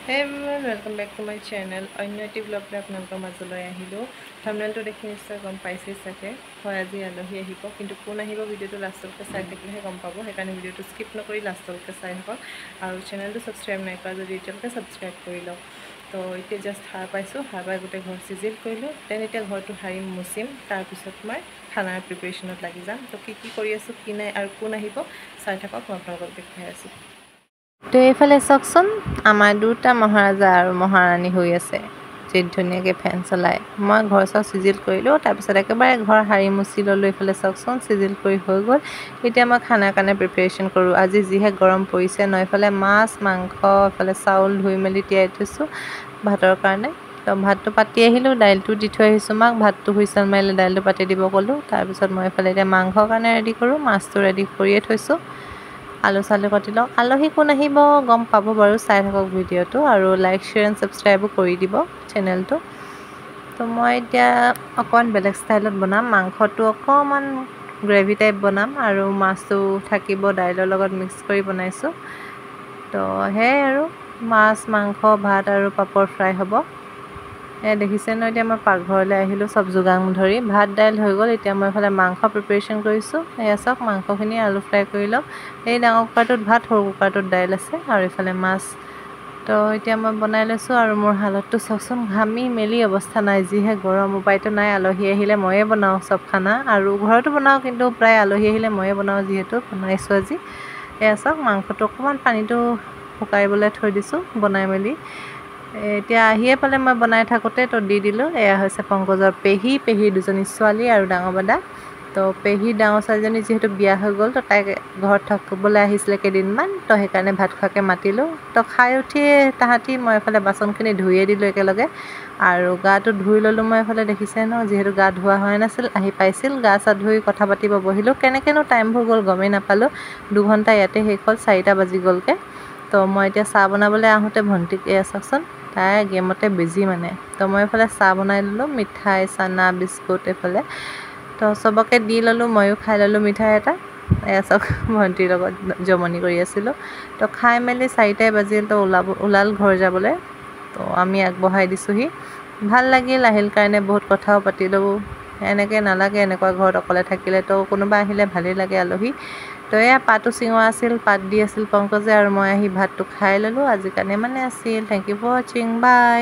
Hey everyone, welcome back to my channel. অন্যটি blog লৈ আপোনালোকৰ মাজলৈ আহিলোঁ। থাম্বনেইলটো দেখি নিশ্চয় গম পাইছেই চাগে। হয়, আজি আলহী আহিব, কিন্তু কোন আহিব ভিডিঅ'টো লাষ্টলৈকে চাই থাকিলেহে গম পাব। সেইকাৰণে ভিডিঅ'টো স্কিপ নকৰি লাষ্টলৈকে চাই থাকক আৰু চেনেলটো ছাবস্ক্ৰাইব নাই কৰা যদি এতিয়ালৈকে ছাবস্ক্ৰাইব কৰি লওক। তো এতিয়া জাষ্ট সাৰ পাইছোঁ, সাৰ পাই গোটেই ঘৰ চিজিল কৰিলোঁ। দেন এতিয়া ঘৰটো সাৰিম, মুচিম, তাৰপিছত মই খানাৰ প্ৰিপেৰেশ্যনত লাগি যাম। তো কি কৰি আছোঁ, কি নাই আৰু কোন আহিব চাই থাকক, মই আপোনালোকক দেখাই আছোঁ। তো এইফালে চাওকচোন, আমাৰ দুটা মহাৰাজা আৰু মহাৰাণী হৈ আছে, যি ধুনীয়াকৈ ফেন চলাই। মই ঘৰ চৰ চিজিল কৰিলোঁ, তাৰপিছত একেবাৰে ঘৰ সাৰি মুচি ল'লোঁ। এইফালে চাওকচোন, চিজিল কৰি হৈ গ'ল। এতিয়া মই খানাৰ কাৰণে প্ৰিপেৰেশ্যন কৰোঁ। আজি যিহে গৰম পৰিছে ন, এইফালে মাছ মাংস, এইফালে চাউল ধুই মেলি তিয়াই থৈছোঁ ভাতৰ কাৰণে। তো ভাতটো পাতি আহিলোঁ, দাইলটো দি থৈ আহিছোঁ মাক। ভাতটো হুইচেল মাৰিলে দাইলটো পাতি দিব ক'লোঁ। তাৰপিছত মই এইফালে এতিয়া মাংসৰ কাৰণে ৰেডি কৰোঁ। মাছটো ৰেডি কৰিয়ে থৈছোঁ। আলু চালু কাটি লওঁ। আলহী কোন আহিব গম পাব বাৰু, চাই থাকক ভিডিঅ'টো আৰু লাইক শ্বেয়াৰ এণ্ড ছাবস্ক্ৰাইবো কৰি দিব চেনেলটো। তো মই এতিয়া অকণমান বেলেগ ষ্টাইলত বনাম। মাংসটো অকণমান গ্ৰেভি টাইপ বনাম আৰু মাছটো থাকিব দাইলৰ লগত মিক্স কৰি বনাইছোঁ। তো সেয়াই আৰু, মাছ মাংস ভাত আৰু পাপৰ ফ্ৰাই হ'ব। দেখিছে ন, এতিয়া মই পাকঘৰলৈ আহিলোঁ চব যোগান ধৰি। ভাত দাইল হৈ গ'ল। এতিয়া মই এইফালে মাংস প্ৰিপেৰেশ্যন কৰিছোঁ। এয়া চাওক, মাংসখিনি আলু ফ্ৰাই কৰি লওঁ। এই ডাঙৰ কুকাৰটোত ভাত, সৰু কুকাৰটোত দাইল আছে আৰু এইফালে মাছ। তো এতিয়া মই বনাই লৈছোঁ আৰু মোৰ হালতটো চাওকচোন, ঘামি মেলি অৱস্থা নাই, যিহে গৰম। উপায়তো নাই, আলহী আহিলে ময়ে বনাওঁ চব খানা, আৰু ঘৰতো বনাওঁ, কিন্তু প্ৰায় আলহী আহিলে ময়ে বনাওঁ, যিহেতু বনাইছোঁ আজি। এয়া চাওক, মাংসটো অকণমান পানীটো শুকাইবলৈ থৈ দিছোঁ বনাই মেলি। এতিয়া আহিয়ে পালে মই বনাই থাকোঁতে তো দি দিলোঁ। এয়া হৈছে পংকজৰ পেহী, পেহীৰ দুজনী ছোৱালী আৰু ডাঙৰ দাদা। তো পেহী ডাঙৰ ছোৱালীজনী যিহেতু বিয়া হৈ গ'ল, তো তাইক ঘৰত থাকিবলৈ আহিছিলে কেইদিনমান, তো সেইকাৰণে ভাত খোৱাকৈ মাতিলোঁ। তো খাই উঠিয়ে তাহাঁতি, মই এইফালে বাচনখিনি ধুয়ে দিলোঁ একেলগে আৰু গাটো ধুই ল'লোঁ। মই এইফালে দেখিছে ন, যিহেতু গা ধোৱা হোৱা নাছিল, আহি পাইছিল, গা চা ধুই কথা পাতিব বহিলোঁ। কেনেকৈনো টাইমবোৰ গ'ল গমেই নাপালোঁ। 2 ঘণ্টা ইয়াতে শেষ হ'ল, 4টা বাজি গ'লগৈ। তো মই এতিয়া চাহ বনাবলৈ আহোঁতে ভণ্টিক, এয়া চাওকচোন, তাই গেমতে বিজি মানে। তো মই এইফালে চাহ বনাই ল'লোঁ, মিঠাই চানা বিস্কুট এইফালে। তো চবকে দি ল'লোঁ, ময়ো খাই ল'লোঁ মিঠাই এটা। এয়া চাওক, ভণ্টিৰ লগত জমনি কৰি আছিলোঁ। তো খাই মেলি 4টাই বাজিল। তো ওলাল ঘৰ যাবলৈ। তো আমি আগবঢ়াই দিছোঁহি। ভাল লাগিল, আহিল কাৰণে বহুত কথাও পাতিলোঁ। এনেকৈ নালাগে, এনেকুৱা ঘৰত অকলে থাকিলে। তো কোনোবা আহিলে ভালেই লাগে, আলহী। তো এয়া পাতো চিঙা আছিল, পাত দি আছিল পংকজে, আৰু মই আহি ভাতটো খাই ল'লোঁ। আজিৰ কাৰণে মানে আছিল। থেংক ইউ ফৰ ৱাচিং, বাই।